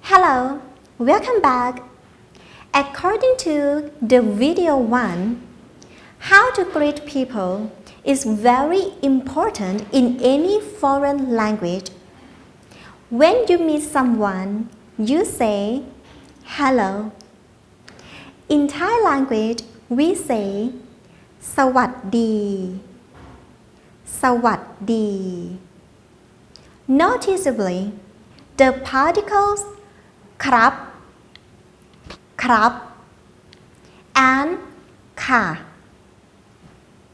Hello, welcome back. According to the video 1, how to greet people is very important in any foreign language. When you meet someone, you say hello. In Thai language, we say สวัสดี สวัสดี Noticeably, the particles ครับ ครับ and ค่ะ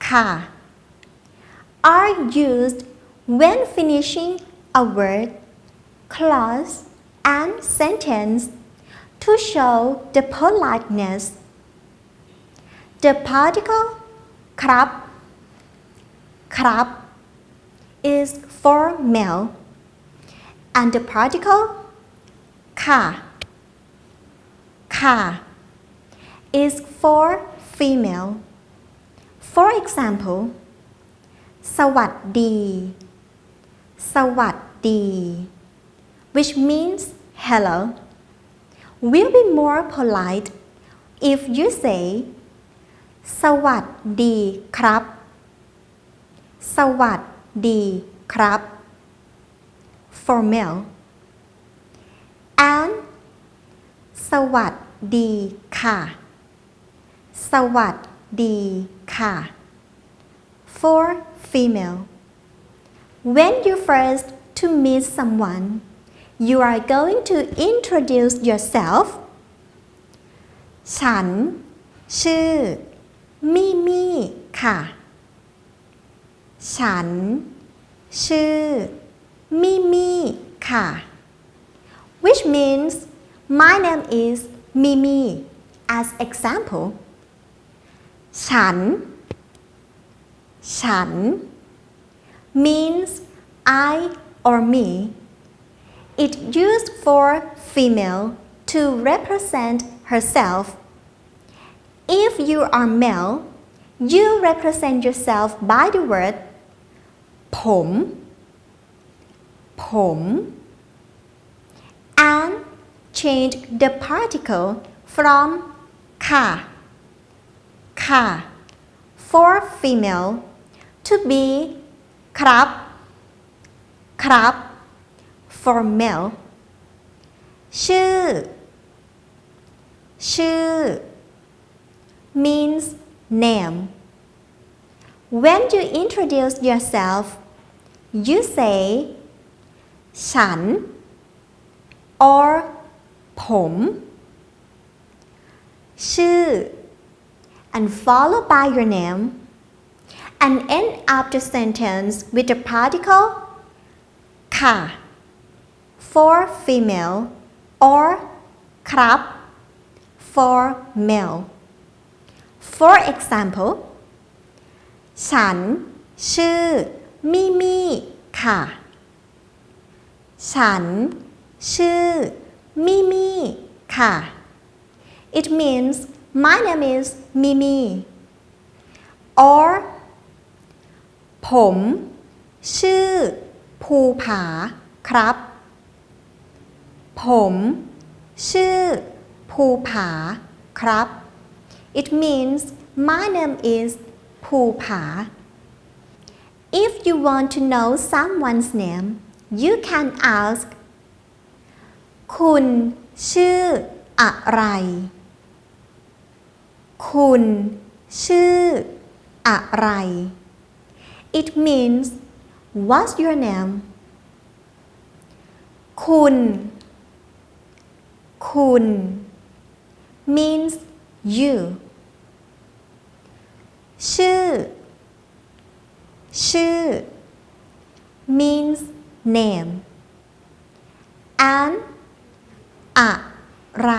ค่ะ are used when finishing a word, clause, and sentence to show the politeness. The particle ครับ ครับ is for male, and the particle ค่ะ ค่ะ is for female. For example, สวัสดี สวัสดี which means hello, will be more polite if you say สวัสดีครับ สวัสดีครับ for male, and สวัสดีค่ะ สวัสดีค่ะ for female. When you first to meet someone, you are going to introduce yourself. ฉัน ชื่อ มี่มี่ค่ะ ฉัน ชื่อ มี่มี่ค่ะ which means my name is Mimi. As example, ฉัน ฉัน means I or me. It used for female to represent herself. If you are male, you represent yourself by the word ผม ผม and change the particle from ค่ะ ค่ะ for female to be ครับ ครับ for male. ชื่อ ชื่อ means name. When you introduce yourself, you say ฉัน or ผม ชื่อ and followed by your name, and end up the sentence with the particle ค่ะ for female or ครับ for male. For example, ฉัน ชื่อ มี่มี่ค่ะ ฉัน ชื่อ มี่มี่ค่ะ It means my name is Mimi. Or ผม ชื่อ ภูผาครับ ผม ชื่อ ภูผาครับ It means my name is ภูผา If you want to know someone's name, you can ask คุณ ชื่อ อะไร คุณ ชื่อ อะไร It means what's your name? คุณ คุณ means you. ชื่อ ชื่อ means name. and อะไร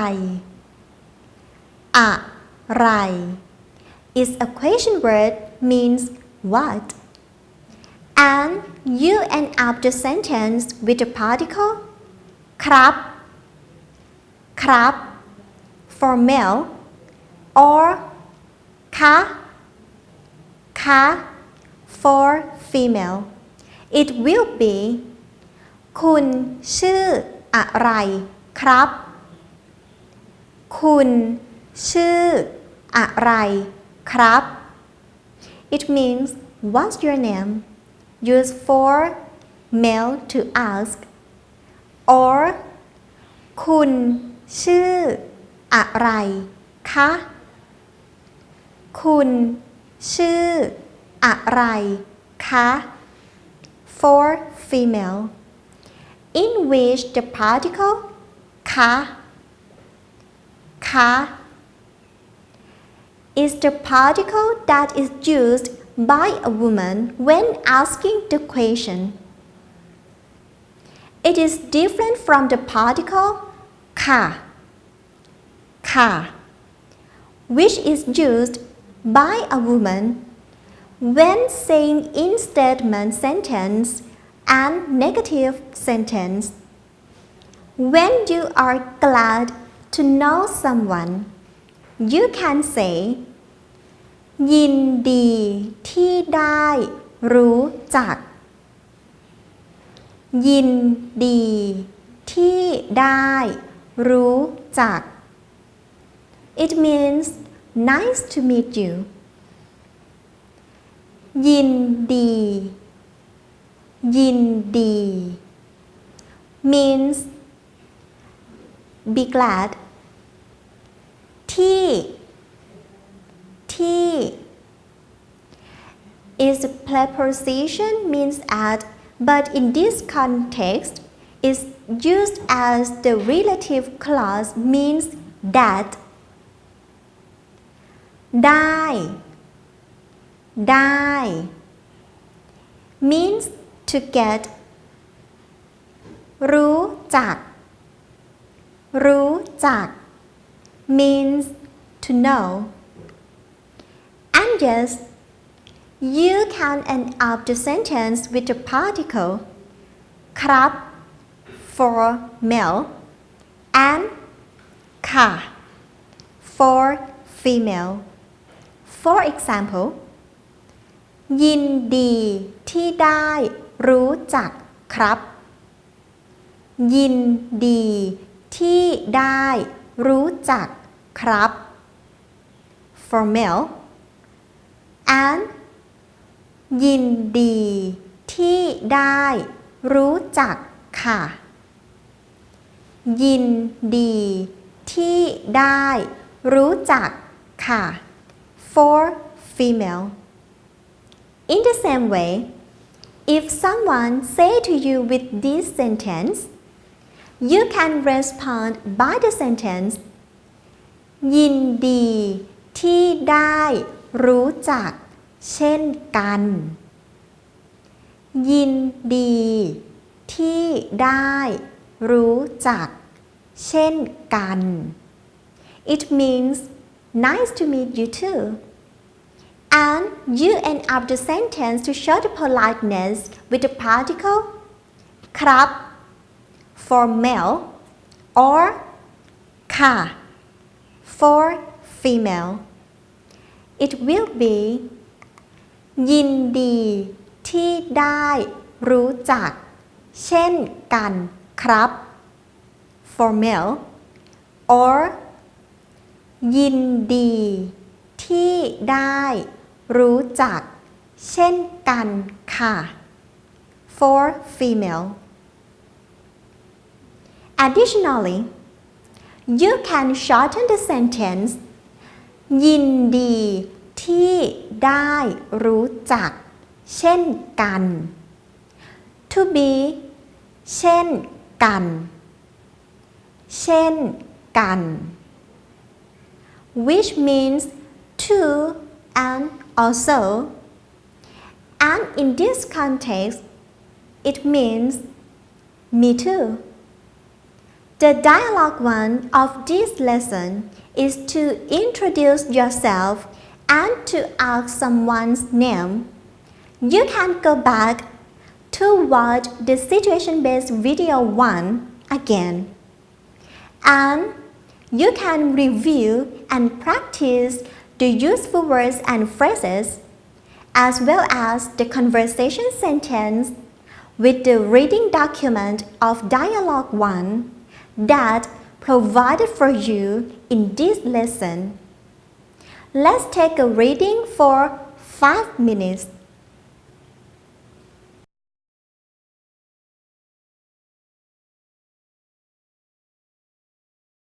อะไร is a question word means what, and you end up the sentence with the particle ครับ ครับ for male, or คะ คะ for female. It will be คุณ ชื่อ อะไร ครับ คุณชื่ออะไรครับ It means what's your name used for male to ask or คุณชื่ออะไรคะคุณชื่ออะไรคะ for female in which the particle คะ is the particle that is used by a woman when asking the question. It is different from the particle ค่ะ which is used by a woman when saying in statement sentence and negative sentence. When you are glad to know someone, you can say ยินดีที่ได้รู้จัก ยินดีที่ได้รู้จัก It means nice to meet you. ยินดียินดี means be glad ที่ is a preposition means at but in this context is used as the relative clause means that ได้ means to get รู้จัก means to know and yes you can end up the sentence with the particle ครับ for male and ค่ะ for female. For example ยินดีที่ได้รู้จักครับ ยินดีที่ได้รู้จักครับ for male and ยินดีที่ได้รู้จักค่ะ ยินดีที่ได้รู้จักค่ะ for female. In the same way, if someone say to you with this sentence, you can respond by the sentence ยินดีที่ได้รู้จักเช่นกัน ยินดีที่ได้รู้จักเช่นกัน It means nice to meet you too. And you end up the sentence to show the politeness with the particle ครับ for male or ค่ะ for female. It will be ยินดีที่ได้รู้จักเช่นกันครับ for male or ยินดีที่ได้รู้จักเช่นกันค่ะ for female. Additionally, you can shorten the sentence ยินดีที่ได้รู้จักเช่นกัน to be เช่นกันเช่นกัน which means to and also and in this context it means me too. The dialogue one of this lesson is to introduce yourself and to ask someone's name. You can go back to watch the situation-based video 1 again. And you can review and practice the useful words and phrases, as well as the conversation sentence with the reading document of Dialogue 1 that provided for you in this lesson. Let's take a reading for 5 minutes.